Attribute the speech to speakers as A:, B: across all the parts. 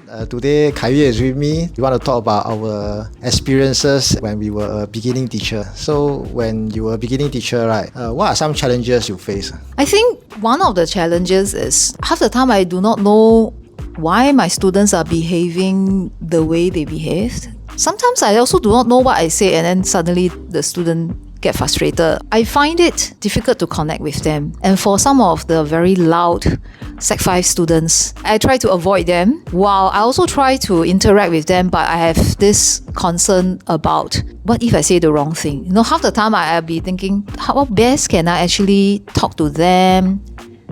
A: Today, Yueh is with me. We want to talk about our experiences when we were a beginning teacher. So, when you were a beginning teacher, right, what are some challenges you face?
B: I think one of the challenges is half the time I do not know why my students are behaving the way they behaved. Sometimes I also do not know what I say, and then suddenly the student get frustrated. I find it difficult to connect with them. And for some of the very loud Sec 5 students, I try to avoid them while I also try to interact with them, but I have this concern about what if I say the wrong thing? Half the time I'll be thinking, how best can I actually talk to them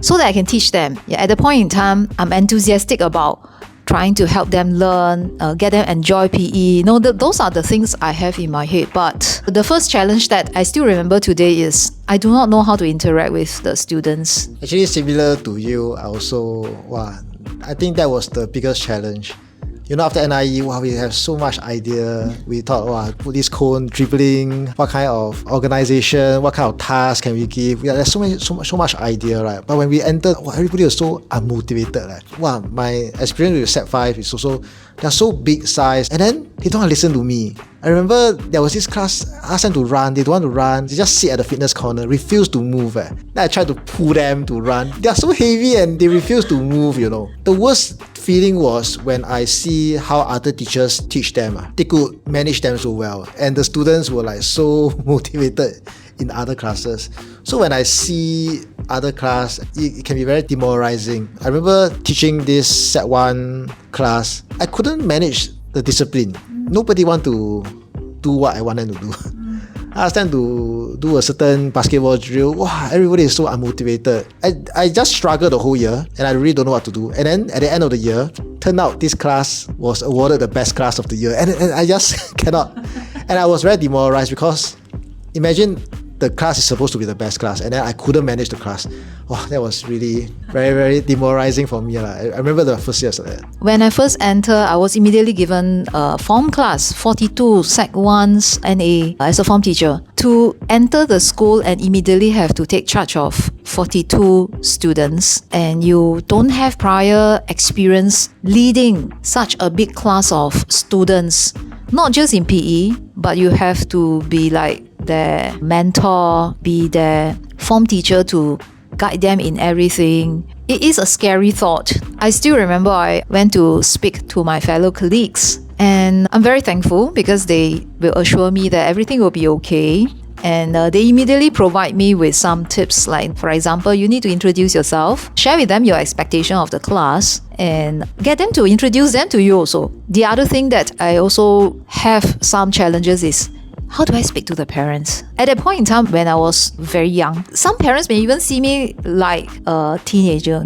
B: so that I can teach them? At the point in time, I'm enthusiastic about trying to help them learn, get them enjoy PE. Those are the things I have in my head. But the first challenge that I still remember today is I do not know how to interact with the students.
A: Actually, similar to you, I think that was the biggest challenge. After NIE, we have so much idea. We thought, put this cone, dribbling, what kind of organization, what kind of task can we give? There's so much idea, right? But when we entered, everybody was so unmotivated. My experience with Sec 5 is also, they're so big size, and then they don't want to listen to me. I remember there was this class, I asked them to run, they don't want to run, they just sit at the fitness corner, refuse to move. Then I tried to pull them to run. They are so heavy and they refuse to move, The worst feeling was when I see how other teachers teach them. They could manage them so well, and the students were so motivated in other classes. So when I see other class, it can be very demoralizing. I remember teaching this Sec 1 class, I couldn't manage the discipline. Nobody want to do what I want them to do. I asked them to do a certain basketball drill. Everybody is so unmotivated. I just struggled the whole year and I really don't know what to do. And then at the end of the year, turned out this class was awarded the best class of the year. And I just cannot. And I was very demoralized because imagine the class is supposed to be the best class and then I couldn't manage the class. That was really very, very demoralizing for me. I remember the first years of that.
B: When I first entered, I was immediately given a form class, 42 Sec 1s NA as a form teacher. To enter the school and immediately have to take charge of 42 students, and you don't have prior experience leading such a big class of students, not just in PE, but you have to be like their mentor, be their form teacher to guide them in everything. It is a scary thought. I still remember I went to speak to my fellow colleagues, and I'm very thankful because they will assure me that everything will be okay. And they immediately provide me with some tips, like, for example, you need to introduce yourself, share with them your expectation of the class, and get them to introduce them to you also. The other thing that I also have some challenges is, how do I speak to the parents? At that point in time when I was very young, some parents may even see me like a teenager,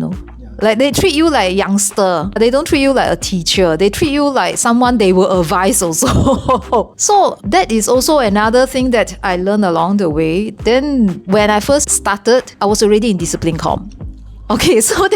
B: Like they treat you like a youngster. They don't treat you like a teacher. They treat you like someone they will advise also. So that is also another thing that I learned along the way. Then when I first started, I was already in discipline comm. Okay, so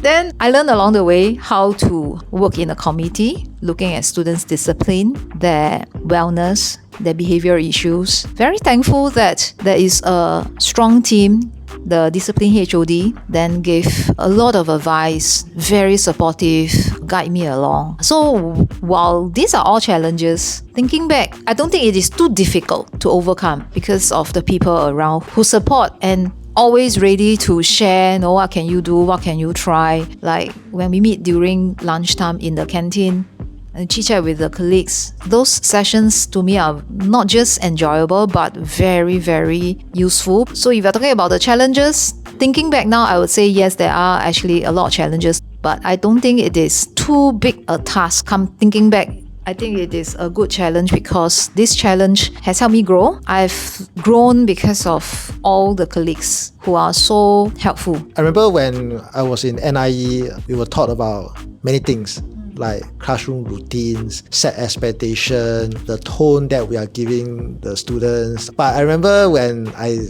B: then I learned along the way how to work in a committee, looking at students' discipline, their wellness, their behavioral issues. Very thankful that there is a strong team. The discipline HOD then gave a lot of advice, very supportive, guide me along. So while these are all challenges, thinking back, I don't think it is too difficult to overcome because of the people around who support and always ready to share, what can you do, what can you try. Like when we meet during lunchtime in the canteen and chit-chat with the colleagues, those sessions to me are not just enjoyable but very, very useful. So if you're talking about the challenges, thinking back now, I would say yes, there are actually a lot of challenges, but I don't think it is too big a task. Come thinking back, I think it is a good challenge because this challenge has helped me grow. I've grown because of all the colleagues who are so helpful.
A: I remember when I was in NIE, we were taught about many things like classroom routines, set expectation, the tone that we are giving the students. But I remember when I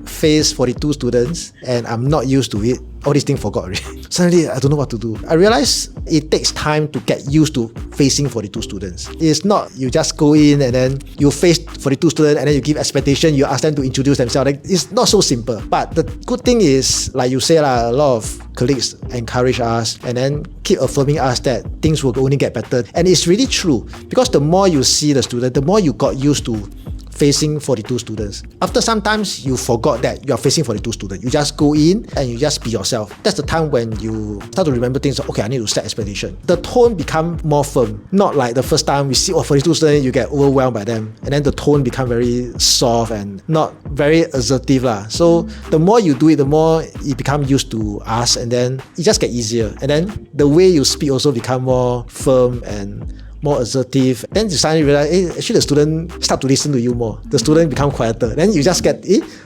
A: faced 42 students and I'm not used to it, all these things forgot already. Suddenly, I don't know what to do. I realized it takes time to get used to facing 42 students. It's not you just go in and then you face 42 students and then you give expectation, you ask them to introduce themselves. It's not so simple. But the good thing is, like you say, a lot of colleagues encourage us and then keep affirming us that things will only get better. And it's really true, because the more you see the student, the more you got used to facing 42 students. After sometimes you forgot that you are facing 42 students. You just go in and you just be yourself. That's the time when you start to remember things like, okay, I need to set expectation. The tone become more firm. Not like the first time we see 42 students, you get overwhelmed by them. And then the tone become very soft and not very assertive lah. So the more you do it, the more you become used to us, and then it just get easier. And then the way you speak also become more firm and more assertive. Then you suddenly realize, actually the student start to listen to you more. The student become quieter. Then you just get,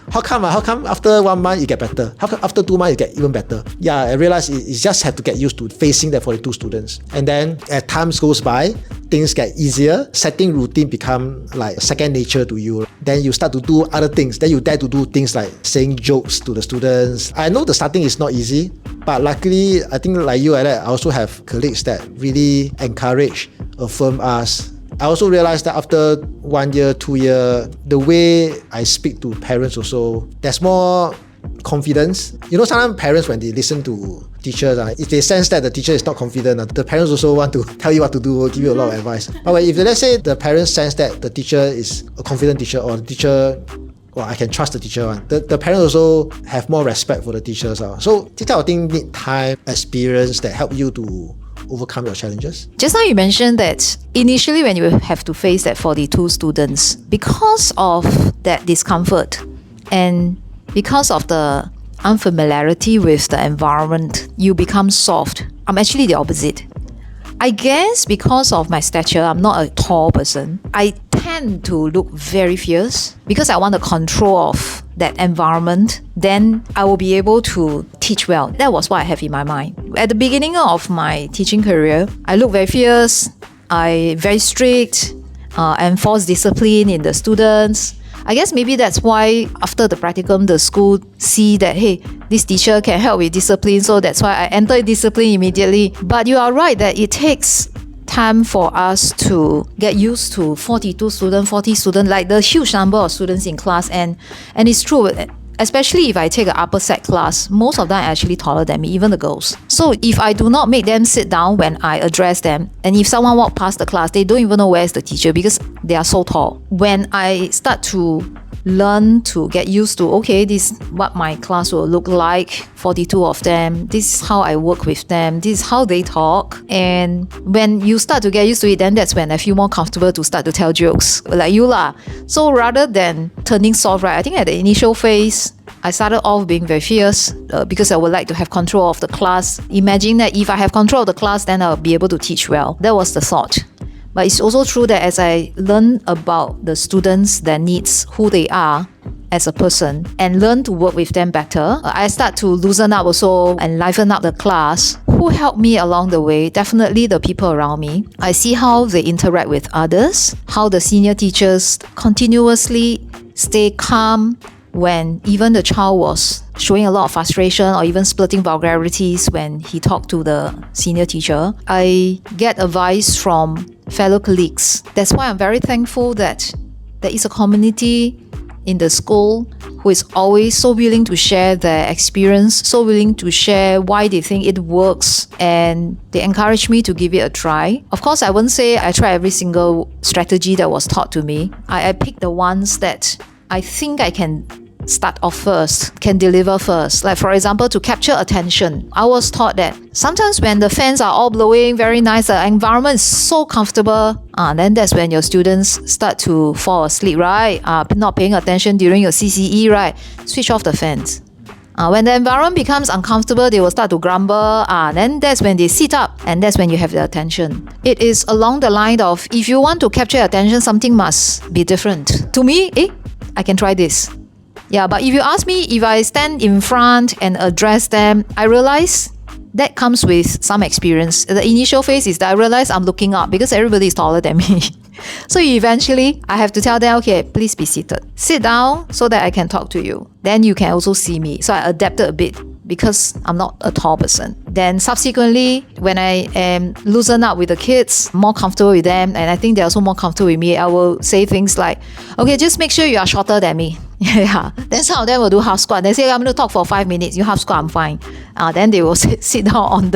A: how come after 1 month you get better? How come after 2 months you get even better? Yeah, I realized you just have to get used to facing that 42 students. And then as time goes by, things get easier. Setting routine become like second nature to you. Then you start to do other things. Then you dare to do things like saying jokes to the students. I know the starting is not easy, but luckily, I think like you, I also have colleagues that really encourage, affirm us. I also realized that after 1 year, 2 years, the way I speak to parents also, there's more confidence. You know, sometimes parents, when they listen to teachers, if they sense that the teacher is not confident, the parents also want to tell you what to do, give you a lot of advice. But if let's say the parents sense that the teacher is a confident teacher, or the teacher, well, I can trust the teacher one. The parents also have more respect for the teachers. So this type of thing need time, experience that help you to overcome your challenges.
B: Just now you mentioned that initially when you have to face that 42 students, because of that discomfort and because of the unfamiliarity with the environment, you become soft. I'm actually the opposite. I guess because of my stature, I'm not a tall person. I tend to look very fierce because I want the control of that environment. Then I will be able to teach well. That was what I have in my mind. At the beginning of my teaching career, I look very fierce, I very strict, enforce discipline in the students. I guess maybe that's why after the practicum, the school see that, hey, this teacher can help with discipline, so that's why I enter discipline immediately. But you are right that it takes time for us to get used to 42 students, 40 students, like the huge number of students in class. And it's true, especially if I take an upper sec class, most of them are actually taller than me, even the girls. So if I do not make them sit down when I address them, and if someone walk past the class, they don't even know where's the teacher because they are so tall. When I start to learn to get used to, okay, this is what my class will look like, 42 of them, this is how I work with them, this is how they talk. And when you start to get used to it, then that's when I feel more comfortable to start to tell jokes, like you lah. So rather than turning soft, right, I think at the initial phase, I started off being very fierce because I would like to have control of the class. Imagine that if I have control of the class, then I'll be able to teach well. That was the thought. But it's also true that as I learn about the students, their needs, who they are as a person, and learn to work with them better, I start to loosen up also and liven up the class. Who helped me along the way? Definitely the people around me. I see how they interact with others, how the senior teachers continuously stay calm when even the child was showing a lot of frustration or even splitting vulgarities when he talked to the senior teacher. I get advice from fellow colleagues. That's why I'm very thankful that there is a community in the school who is always so willing to share their experience, so willing to share why they think it works, and they encourage me to give it a try. Of course, I won't say I try every single strategy that was taught to me. I pick the ones that I think I can start off first, can deliver first. Like for example, to capture attention. I was taught that sometimes when the fans are all blowing very nice, the environment is so comfortable, then that's when your students start to fall asleep, right? Not paying attention during your CCE, right? Switch off the fans. When the environment becomes uncomfortable, they will start to grumble. Then that's when they sit up, and that's when you have their attention. It is along the line of, if you want to capture attention, something must be different. To me, I can try this. Yeah, but if you ask me, if I stand in front and address them, I realize that comes with some experience. The initial phase is that I realize I'm looking up because everybody is taller than me. So eventually, I have to tell them, okay, please be seated. Sit down so that I can talk to you. Then you can also see me. So I adapted a bit because I'm not a tall person. Then subsequently, when I am loosen up with the kids, more comfortable with them, and I think they're also more comfortable with me, I will say things like, okay, just make sure you are shorter than me. Yeah. Then some of them will do half squat. They say, I'm going to talk for 5 minutes. You half squat, I'm fine. Then they will sit down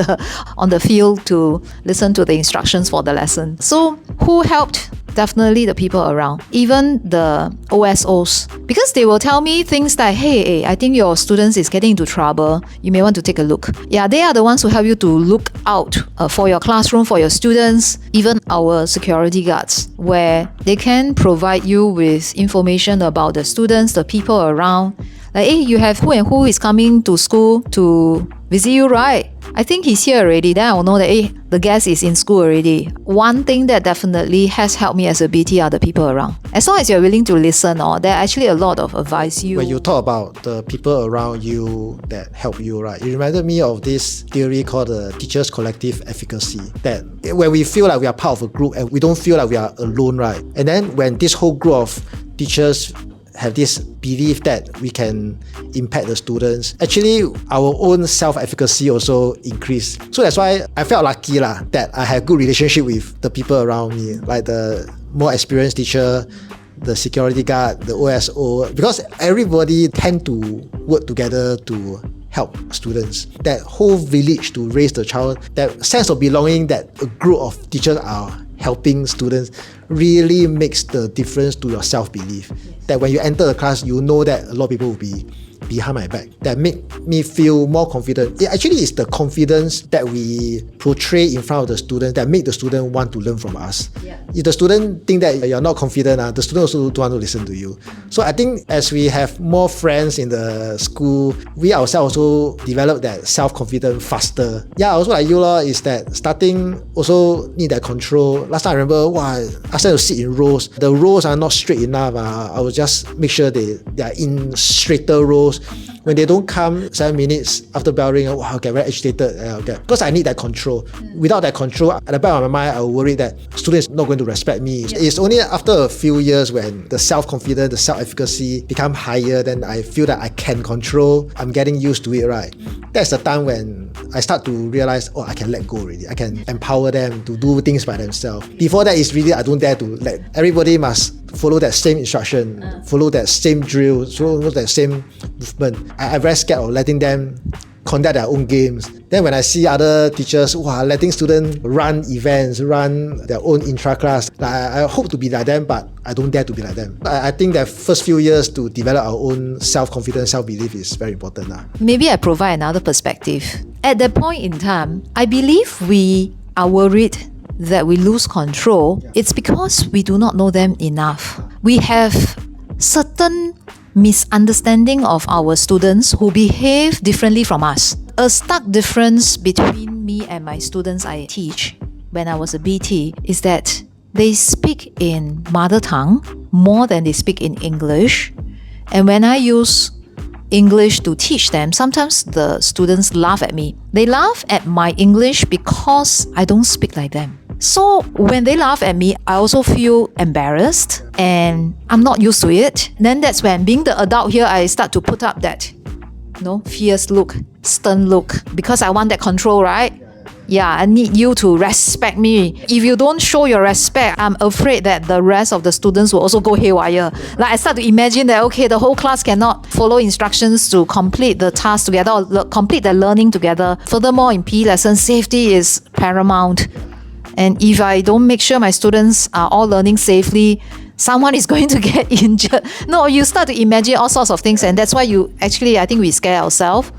B: on the field to listen to the instructions for the lesson. So who helped? Definitely the people around, even the OSOs, because they will tell me things like, hey, I think your students is getting into trouble. You may want to take a look. Yeah, they are the ones who help you to look out for your classroom, for your students, even our security guards, where they can provide you with information about the students, the people around. Like, hey, you have who and who is coming to school to visit you, right? I think he's here already. Then I will know that, hey, the guest is in school already. One thing that definitely has helped me as a BT are the people around. As long as you're willing to listen, there are actually a lot of advice.
A: When you talk about the people around you that help you, right? It reminded me of this theory called the teachers' collective efficacy. That when we feel like we are part of a group and we don't feel like we are alone, right? And then when this whole group of teachers have this belief that we can impact the students, actually our own self-efficacy also increased. So that's why I felt lucky that I had good relationship with the people around me, like the more experienced teacher, the security guard, the OSO, because everybody tend to work together to help students. That whole village to raise the child, that sense of belonging that a group of teachers are helping students really makes the difference to your self-belief. That when you enter the class, you know that a lot of people will be behind my back. That make me feel more confident. It actually is the confidence that we portray in front of the students that make the student want to learn from us. Yeah. If the student think that you're not confident, the student also don't want to listen to you. So I think as we have more friends in the school, we ourselves also develop that self-confidence faster. Yeah, also like you is that starting also need that control. Last time I remember, ask them to sit in rows. The rows are not straight enough. I will just make sure they are in straighter rows. When they don't come 7 minutes after bell ring, I'll get very agitated. Because I need that control. Without that control, at the back of my mind, I will worry that students not going to respect me. Yeah. It's only after a few years when the self-confidence, the self-efficacy become higher, then I feel that I can control. I'm getting used to it, right? That's the time when I start to realize, I can let go already. I can empower them to do things by themselves. Before that, it's really, I don't dare to let. Everybody must follow that same instruction, follow that same drill, follow that same movement. I'm very scared of letting them conduct their own games. Then when I see other teachers letting students run events, run their own intra-class, I hope to be like them, but I don't dare to be like them. I think that first few years to develop our own self-confidence, self-belief is very important.
B: Maybe I provide another perspective. At that point in time, I believe we are worried that we lose control. It's because we do not know them enough. We have certain misunderstanding of our students who behave differently from us. A stark difference between me and my students I teach when I was a BT is that they speak in mother tongue more than they speak in English. And when I use English to teach them, sometimes the students laugh at me. They laugh at my English because I don't speak like them. So when they laugh at me, I also feel embarrassed and I'm not used to it. Then that's when, being the adult here, I start to put up that fierce look, stern look, because I want that control, right? Yeah, I need you to respect me. If you don't show your respect, I'm afraid that the rest of the students will also go haywire. Like I start to imagine that, okay, the whole class cannot follow instructions to complete the task together or complete the learning together. Furthermore, in PE lessons, safety is paramount. And if I don't make sure my students are all learning safely, someone is going to get injured. No, you start to imagine all sorts of things, and that's why I think we scare ourselves.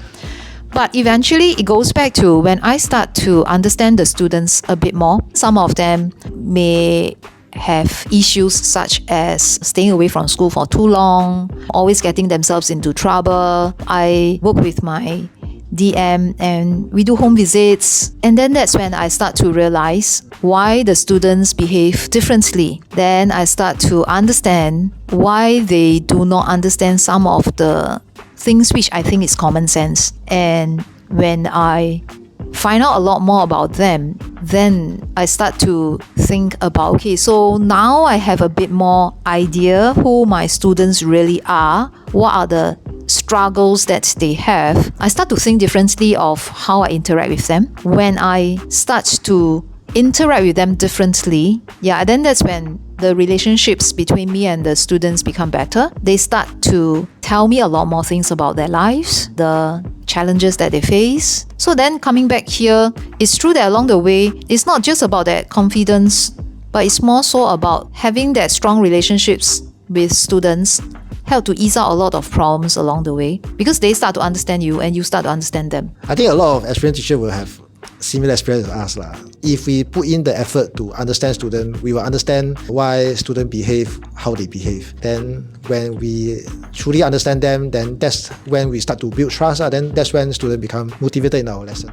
B: But eventually, it goes back to when I start to understand the students a bit more. Some of them may have issues such as staying away from school for too long, always getting themselves into trouble. I work with my DM and we do home visits, and then that's when I start to realize why the students behave differently. Then I start to understand why they do not understand some of the things which I think is common sense. And when I find out a lot more about them, then I start to think about, okay, so now I have a bit more idea who my students really are, what are the struggles that they have, I start to think differently of how I interact with them. When I start to interact with them differently, then that's when the relationships between me and the students become better. They start to tell me a lot more things about their lives, the challenges that they face. So then coming back here, it's true that along the way, it's not just about that confidence, but it's more so about having that strong relationships with students help to ease out a lot of problems along the way, because they start to understand you and you start to understand them.
A: I think a lot of experienced teachers will have similar experience as us. If we put in the effort to understand students, we will understand why students behave how they behave. Then when we truly understand them, then that's when we start to build trust. Then that's when students become motivated in our lesson.